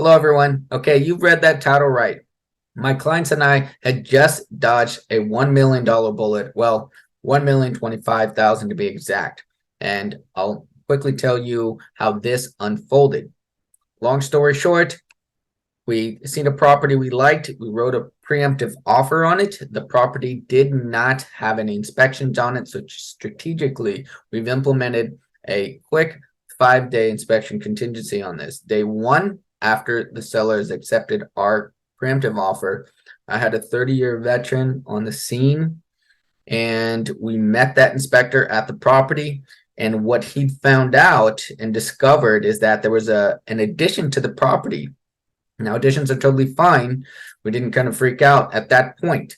Hello, everyone. Okay, you've read that title right. My clients and I had just dodged a $1 million bullet. Well, 1,025,000 to be exact. And I'll quickly tell you how this unfolded. Long story short, we seen a property we liked. We wrote a preemptive offer on it. The property did not have any inspections on it. So strategically, we've implemented a quick 5-day inspection contingency on this. Day one, after the seller has accepted our preemptive offer, I had a 30-year veteran on the scene, and we met that inspector at the property. And what he found out and discovered is that there was an addition to the property. Now, additions are totally fine. We didn't kind of freak out at that point.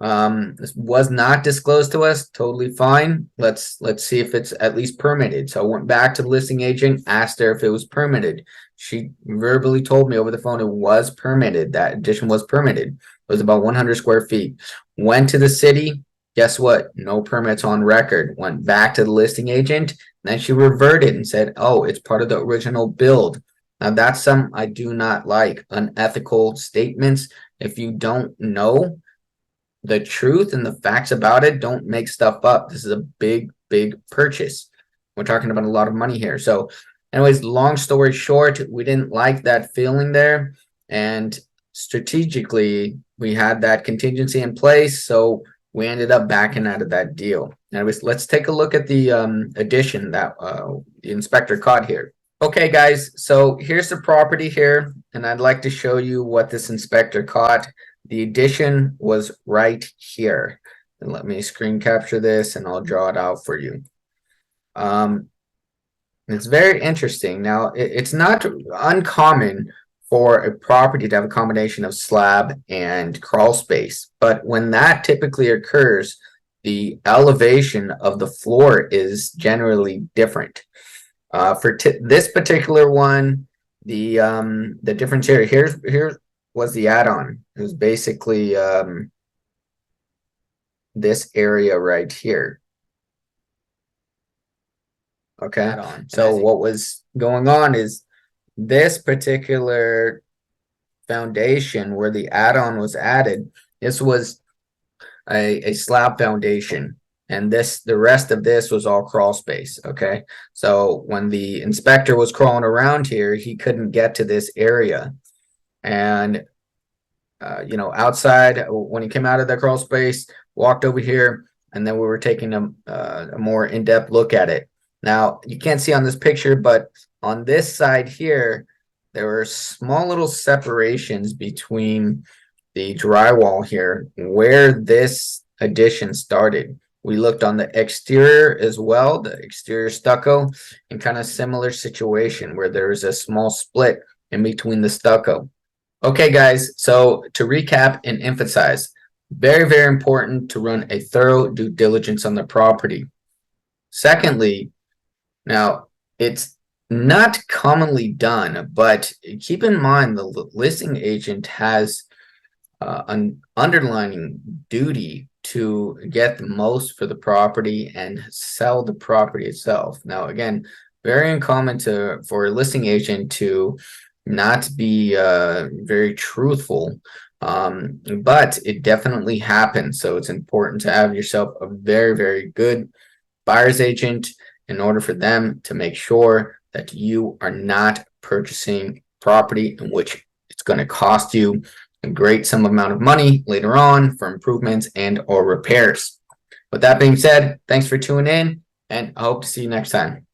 This was not disclosed to us. Totally fine. Let's see if it's at least permitted. So I went back to the listing agent, asked her if it was permitted. She verbally told me over the phone it was permitted. That addition was permitted. It was about 100 square feet. Went to the city. Guess what? No permits on record. Went back to the listing agent. Then she reverted and said, oh, it's part of the original build. Now, that's something I do not like. Unethical statements. If you don't know the truth and the facts about it, don't make stuff up. This is a big purchase. We're talking about a lot of money here. So anyways, long story short, we didn't like that feeling there. And strategically, we had that contingency in place. So we ended up backing out of that deal. Anyways, let's take a look at the addition that the inspector caught here. Okay, guys, so here's the property here, and I'd like to show you what this inspector caught. The addition was right here. And let me screen capture this, and I'll draw it out for you. It's very interesting. Now, it's not uncommon for a property to have a combination of slab and crawl space, but when that typically occurs, the elevation of the floor is generally different. For this particular one, the difference here was the add-on. It was basically this area right here. Okay, so what was going on is this particular foundation where the add-on was added, this was a slab foundation. And the rest of this was all crawl space. Okay. So when the inspector was crawling around here, he couldn't get to this area. And, outside, when he came out of the crawl space, walked over here, and then we were taking a more in-depth look at it. Now, you can't see on this picture, but on this side here, there were small little separations between the drywall here where this addition started. We looked on the exterior as well, the exterior stucco, and kind of similar situation where there is a small split in between the stucco. Okay, guys, so to recap and emphasize, very important to run a thorough due diligence on the property. Secondly, now it's not commonly done, but keep in mind the listing agent has an underlying duty to get the most for the property and sell the property itself. Now, again, very uncommon for a listing agent to not be very truthful, but it definitely happens. So it's important to have yourself a very good buyer's agent in order for them to make sure that you are not purchasing property in which it's going to cost you a great sum amount of money later on for improvements and or repairs. With that being said, thanks for tuning in, and I hope to see you next time.